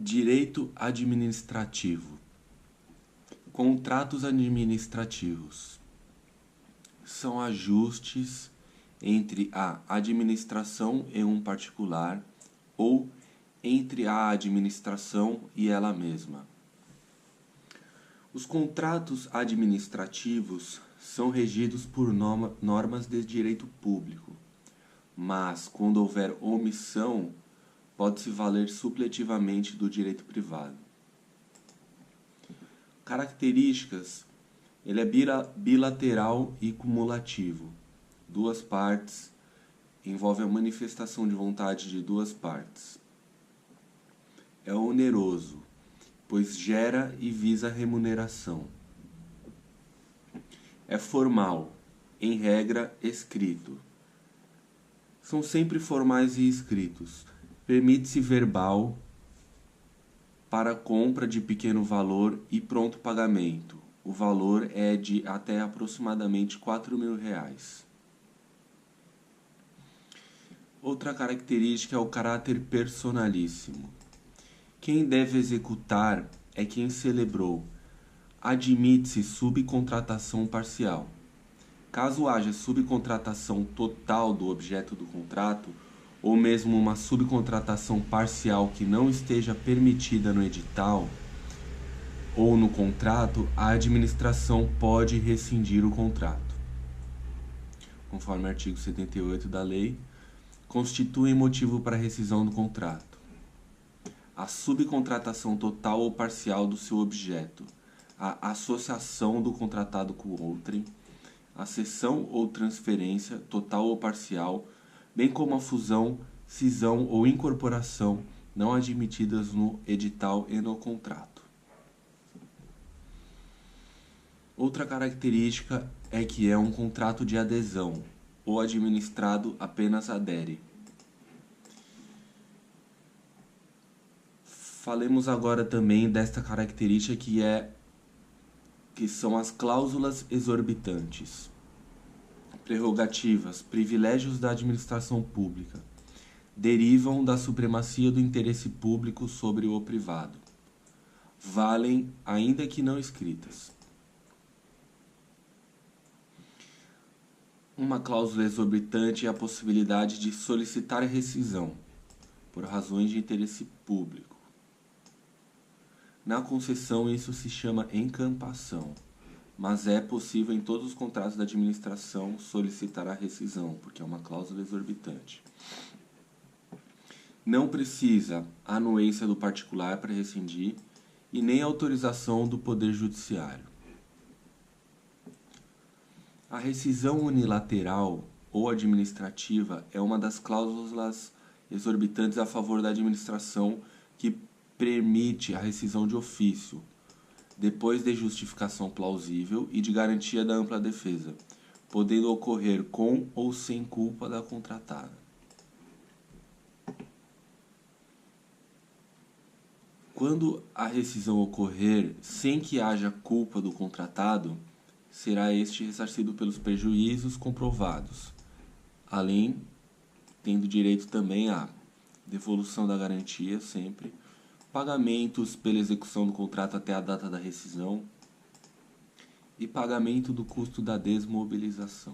Direito administrativo. Contratos administrativos são ajustes entre a administração e um particular ou entre a administração e ela mesma. Os contratos administrativos são regidos por normas de direito público, mas quando houver omissão, pode-se valer supletivamente do direito privado. Características: ele é bilateral e cumulativo. Duas partes, envolve a manifestação de vontade de duas partes. É oneroso, pois gera e visa remuneração. É formal, em regra, escrito. São sempre formais e escritos. Permite-se verbal para compra de pequeno valor e pronto pagamento. O valor é de até aproximadamente R$4.000. Outra característica é o caráter personalíssimo. Quem deve executar é quem celebrou. Admite-se subcontratação parcial. Caso haja subcontratação total do objeto do contrato, ou mesmo uma subcontratação parcial que não esteja permitida no edital ou no contrato, a administração pode rescindir o contrato. Conforme o artigo 78 da lei, constitui motivo para rescisão do contrato a subcontratação total ou parcial do seu objeto, a associação do contratado com outrem, a cessão ou transferência total ou parcial, bem como a fusão, cisão ou incorporação não admitidas no edital e no contrato. Outra característica é que é um contrato de adesão. O administrado apenas adere. Falemos agora também desta característica que são as cláusulas exorbitantes. Prerrogativas, privilégios da administração pública, derivam da supremacia do interesse público sobre o privado. Valem, ainda que não escritas. Uma cláusula exorbitante é a possibilidade de solicitar rescisão, por razões de interesse público. Na concessão, isso se chama encampação, mas é possível em todos os contratos da administração solicitar a rescisão, porque é uma cláusula exorbitante. Não precisa anuência do particular para rescindir e nem autorização do Poder Judiciário. A rescisão unilateral ou administrativa é uma das cláusulas exorbitantes a favor da administração que permite a rescisão de ofício, depois de justificação plausível e de garantia da ampla defesa, podendo ocorrer com ou sem culpa da contratada. Quando a rescisão ocorrer sem que haja culpa do contratado, será este ressarcido pelos prejuízos comprovados, além tendo direito também à devolução da garantia sempre, pagamentos pela execução do contrato até a data da rescisão e pagamento do custo da desmobilização.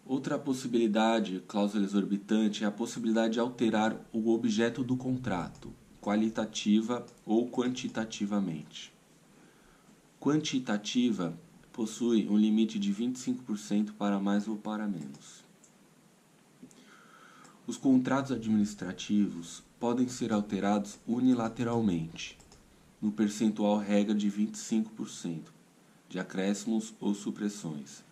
Outra possibilidade, cláusula exorbitante, é a possibilidade de alterar o objeto do contrato, qualitativa ou quantitativamente. Quantitativa possui um limite de 25% para mais ou para menos. Os contratos administrativos podem ser alterados unilateralmente, no percentual regra de 25%, de acréscimos ou supressões.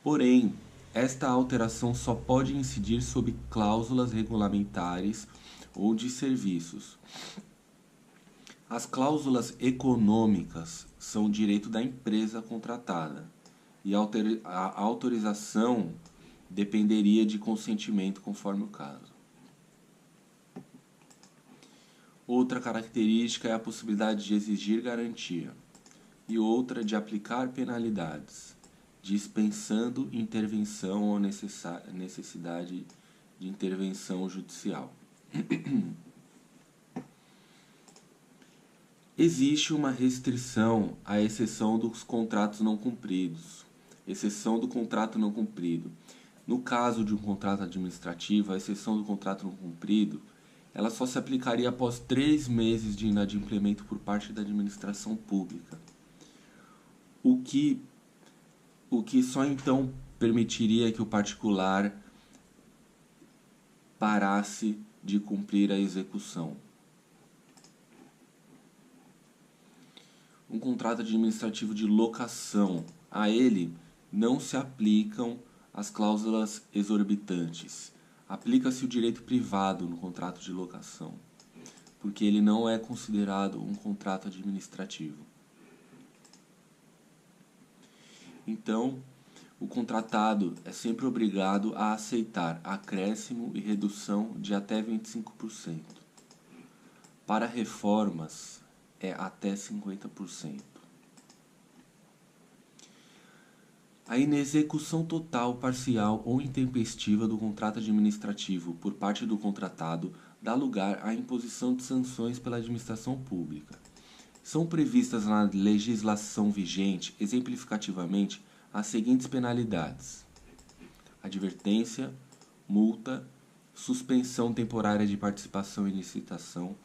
Porém, esta alteração só pode incidir sob cláusulas regulamentares ou de serviços. As cláusulas econômicas são direito da empresa contratada e a autorização dependeria de consentimento conforme o caso. Outra característica é a possibilidade de exigir garantia e outra de aplicar penalidades, dispensando intervenção ou necessidade de intervenção judicial. Existe uma restrição à exceção dos contratos não cumpridos. Exceção do contrato não cumprido. No caso de um contrato administrativo, a exceção do contrato não cumprido, ela só se aplicaria após 3 meses de inadimplemento por parte da administração pública. O que só então permitiria que o particular parasse de cumprir a execução. Um contrato administrativo de locação. A ele não se aplicam as cláusulas exorbitantes. Aplica-se o direito privado no contrato de locação, porque ele não é considerado um contrato administrativo. Então, o contratado é sempre obrigado a aceitar acréscimo e redução de até 25%. Para reformas, é até 50%. A inexecução total, parcial ou intempestiva do contrato administrativo por parte do contratado dá lugar à imposição de sanções pela administração pública. São previstas na legislação vigente, exemplificativamente, as seguintes penalidades: advertência, multa, suspensão temporária de participação em licitação,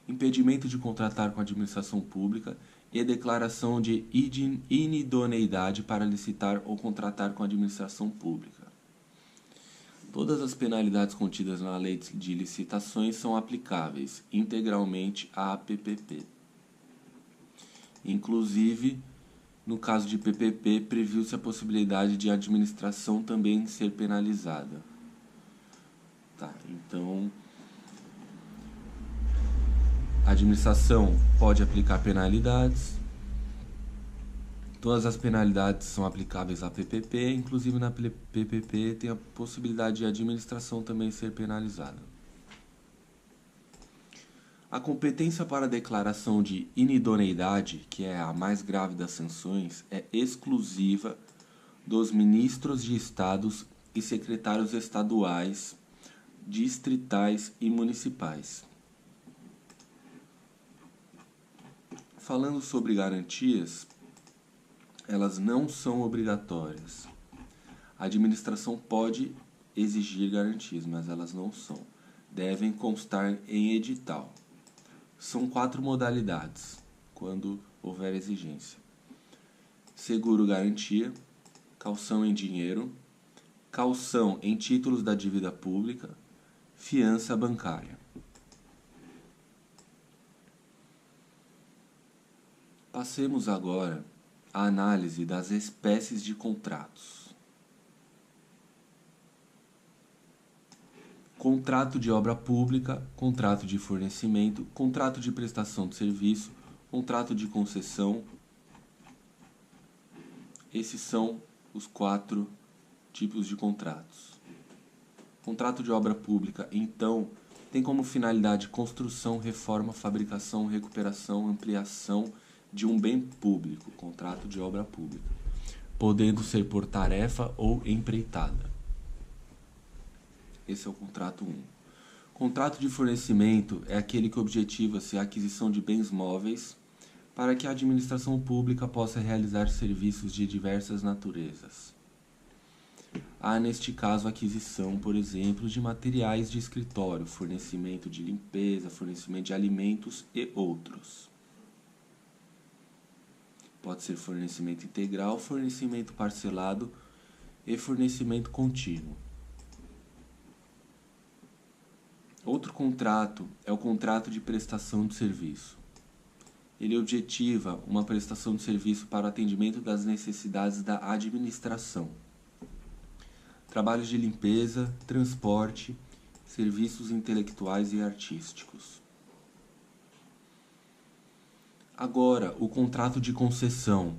impedimento de contratar com a administração pública e declaração de inidoneidade para licitar ou contratar com a administração pública. Todas as penalidades contidas na Lei de Licitações são aplicáveis integralmente à PPP. Inclusive, no caso de PPP, previu-se a possibilidade de a administração também ser penalizada. Então, a administração pode aplicar penalidades. Todas as penalidades são aplicáveis à PPP, inclusive na PPP tem a possibilidade de a administração também ser penalizada. A competência para a declaração de inidoneidade, que é a mais grave das sanções, é exclusiva dos ministros de estados e secretários estaduais, distritais e municipais. Falando sobre garantias, elas não são obrigatórias. A administração pode exigir garantias, mas elas não são. Devem constar em edital. São 4 modalidades, quando houver exigência: seguro-garantia, caução em dinheiro, caução em títulos da dívida pública, fiança bancária. Passemos agora à análise das espécies de contratos. Contrato de obra pública, contrato de fornecimento, contrato de prestação de serviço, contrato de concessão. Esses são os 4 tipos de contratos. Contrato de obra pública, então, tem como finalidade construção, reforma, fabricação, recuperação, ampliação de um bem público, contrato de obra pública, podendo ser por tarefa ou empreitada. Esse é o contrato 1. Contrato de fornecimento é aquele que objetiva-se a aquisição de bens móveis para que a administração pública possa realizar serviços de diversas naturezas. Há, neste caso, aquisição, por exemplo, de materiais de escritório, fornecimento de limpeza, fornecimento de alimentos e outros. Pode ser fornecimento integral, fornecimento parcelado e fornecimento contínuo. Outro contrato é o contrato de prestação de serviço. Ele objetiva uma prestação de serviço para o atendimento das necessidades da administração. Trabalhos de limpeza, transporte, serviços intelectuais e artísticos. Agora, o contrato de concessão,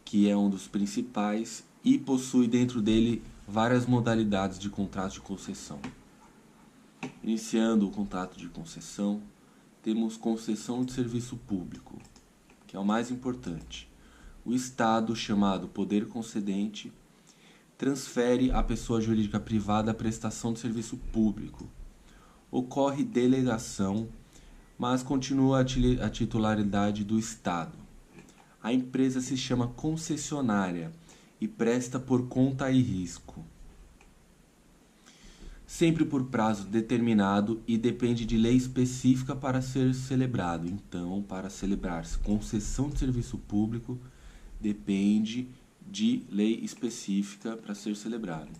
que é um dos principais e possui dentro dele várias modalidades de contrato de concessão. Iniciando o contrato de concessão, temos concessão de serviço público, que é o mais importante. O Estado, chamado poder concedente, transfere à pessoa jurídica privada a prestação de serviço público. Ocorre delegação mas continua a titularidade do Estado. A empresa se chama concessionária e presta por conta e risco, sempre por prazo determinado e depende de lei específica para ser celebrado. Então, para celebrar-se concessão de serviço público, depende de lei específica para ser celebrado.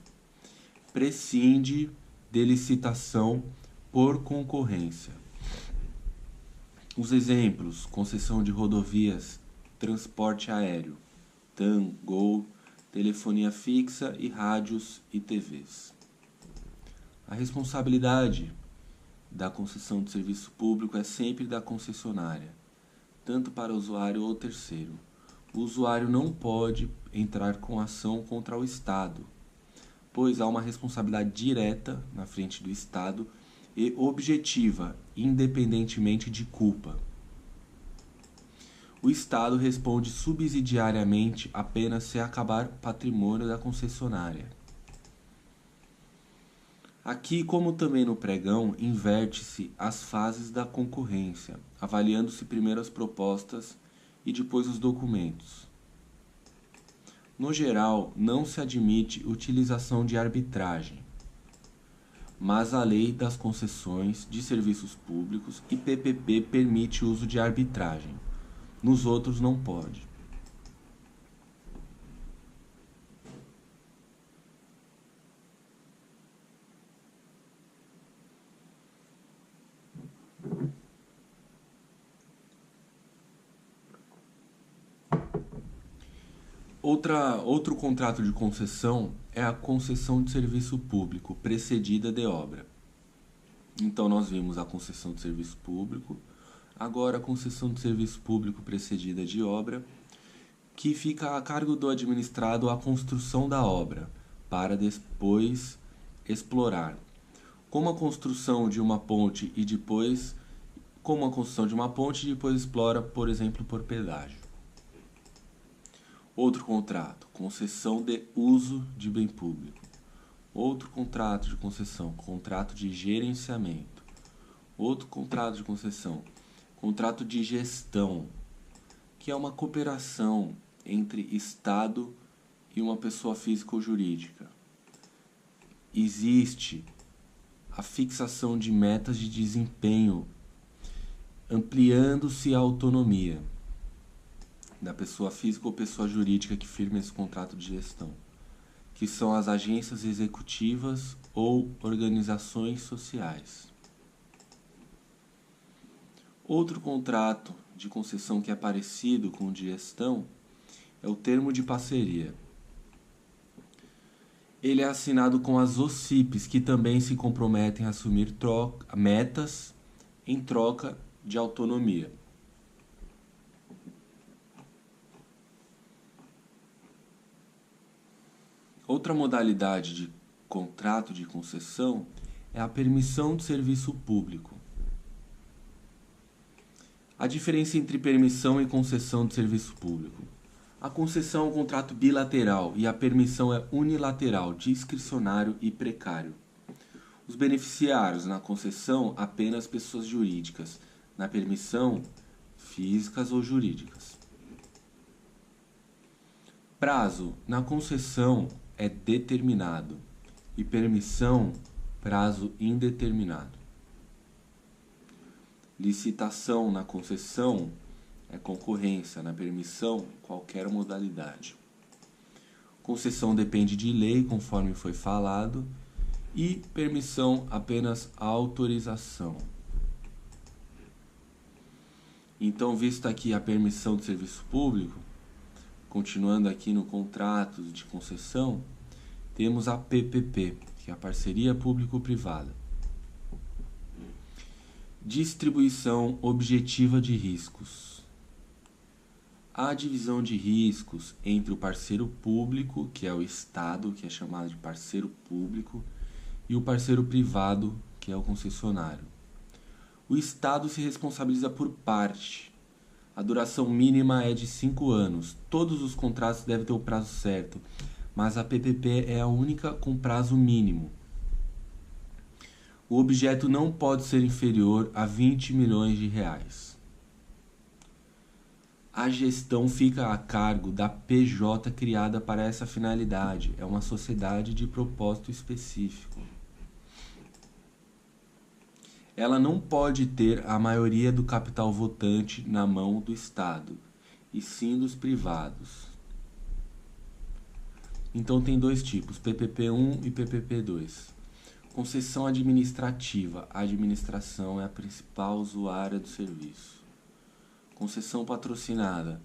Prescinde de licitação por concorrência. Os exemplos: concessão de rodovias, transporte aéreo, TAM, GOL, telefonia fixa e rádios e TVs. A responsabilidade da concessão de serviço público é sempre da concessionária, tanto para o usuário ou terceiro. O usuário não pode entrar com ação contra o Estado, pois há uma responsabilidade direta na frente do Estado e objetiva, independentemente de culpa. O Estado responde subsidiariamente apenas se acabar patrimônio da concessionária. Aqui, como também no pregão, inverte-se as fases da concorrência, avaliando-se primeiro as propostas e depois os documentos. No geral, não se admite utilização de arbitragem, mas a Lei das Concessões de Serviços Públicos e PPP permite o uso de arbitragem. Nos outros não pode. Outro contrato de concessão é a concessão de serviço público, precedida de obra. Então, nós vimos a concessão de serviço público, agora a concessão de serviço público precedida de obra, que fica a cargo do administrado a construção da obra, para depois explorar. Como a construção de uma ponte e depois explora, por exemplo, por pedágio. Outro contrato, concessão de uso de bem público. Outro contrato de concessão, contrato de gerenciamento. Outro contrato de concessão, contrato de gestão, que é uma cooperação entre Estado e uma pessoa física ou jurídica. Existe a fixação de metas de desempenho, ampliando-se a autonomia da pessoa física ou pessoa jurídica que firma esse contrato de gestão, que são as agências executivas ou organizações sociais. Outro contrato de concessão que é parecido com o de gestão é o termo de parceria. Ele é assinado com as OCPs, que também se comprometem a assumir metas em troca de autonomia. Outra modalidade de contrato de concessão é a permissão de serviço público. A diferença entre permissão e concessão de serviço público. A concessão é um contrato bilateral e a permissão é unilateral, discricionário e precário. Os beneficiários na concessão apenas pessoas jurídicas, na permissão físicas ou jurídicas. Prazo na concessão é determinado e permissão prazo indeterminado. Licitação na concessão é concorrência, na permissão qualquer modalidade. Concessão depende de lei, conforme foi falado, e permissão apenas autorização. Então, vista aqui a permissão de serviço público, continuando aqui no contrato de concessão, temos a PPP, que é a parceria público-privada. Distribuição objetiva de riscos. A divisão de riscos entre o parceiro público, que é o Estado, que é chamado de parceiro público, e o parceiro privado, que é o concessionário. O Estado se responsabiliza por parte. A duração mínima é de 5 anos. Todos os contratos devem ter o prazo certo, mas a PPP é a única com prazo mínimo. O objeto não pode ser inferior a 20 milhões de reais. A gestão fica a cargo da PJ criada para essa finalidade. É uma sociedade de propósito específico. Ela não pode ter a maioria do capital votante na mão do Estado, e sim dos privados. Então tem dois tipos, PPP-1 e PPP-2. Concessão administrativa. A administração é a principal usuária do serviço. Concessão patrocinada.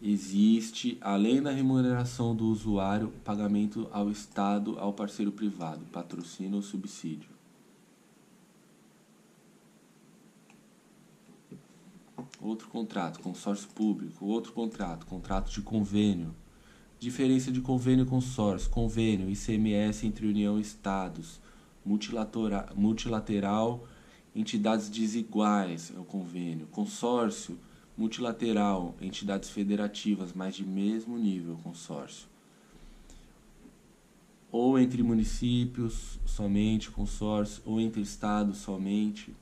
Existe, além da remuneração do usuário, pagamento ao Estado, ao parceiro privado, patrocínio ou subsídio. Outro contrato, consórcio público. Outro contrato, contrato de convênio. Diferença de convênio e consórcio. Convênio, ICMS entre União e Estados. Multilateral, entidades desiguais, é o convênio. Consórcio, multilateral, entidades federativas, mas de mesmo nível, consórcio. Ou entre municípios, somente, consórcio, ou entre estados, somente,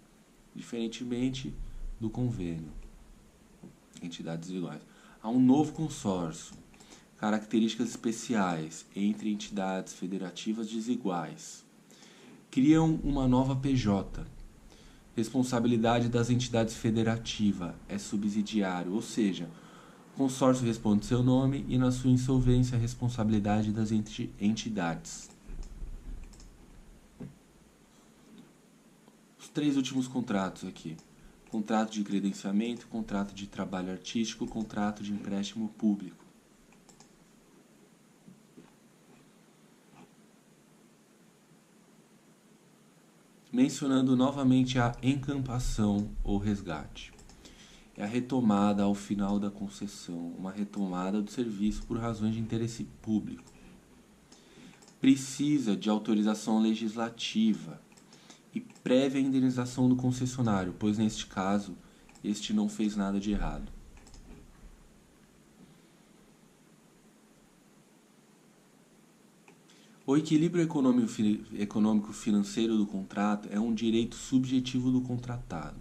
diferentemente do convênio. Entidades iguais. Há um novo consórcio. Características especiais entre entidades federativas desiguais. Criam uma nova PJ. Responsabilidade das entidades federativas é subsidiário, ou seja, o consórcio responde seu nome e na sua insolvência a responsabilidade das entidades. Os três últimos contratos aqui. Contrato de credenciamento, contrato de trabalho artístico, contrato de empréstimo público. Mencionando novamente a encampação ou resgate. É a retomada ao final da concessão, uma retomada do serviço por razões de interesse público. Precisa de autorização legislativa e prévia indenização do concessionário, pois neste caso, este não fez nada de errado. O equilíbrio econômico-financeiro do contrato é um direito subjetivo do contratado,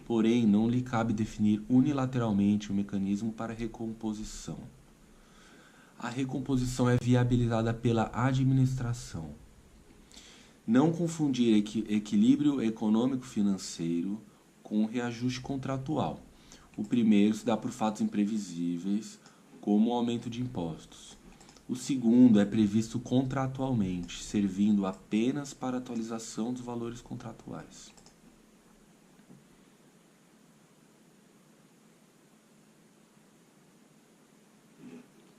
porém não lhe cabe definir unilateralmente o mecanismo para recomposição. A recomposição é viabilizada pela administração. Não confundir equilíbrio econômico-financeiro com reajuste contratual. O primeiro se dá por fatos imprevisíveis, como o aumento de impostos. O segundo é previsto contratualmente, servindo apenas para atualização dos valores contratuais.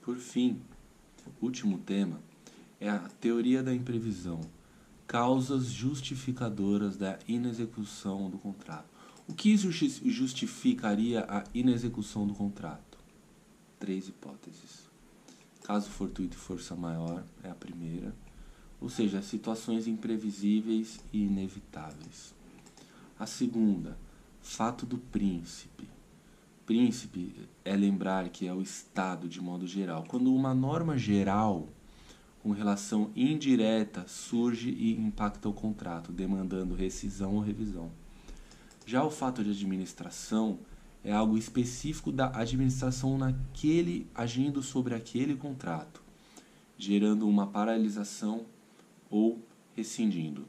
Por fim, último tema é a teoria da imprevisão, causas justificadoras da inexecução do contrato. O que justificaria a inexecução do contrato? 3 hipóteses. Caso fortuito e força maior é a primeira, ou seja, situações imprevisíveis e inevitáveis. A segunda, fato do príncipe. Príncipe é lembrar que é o Estado de modo geral. Quando uma norma geral com relação indireta surge e impacta o contrato, demandando rescisão ou revisão. Já o fato de administração é algo específico da administração agindo sobre aquele contrato, gerando uma paralisação ou rescindindo.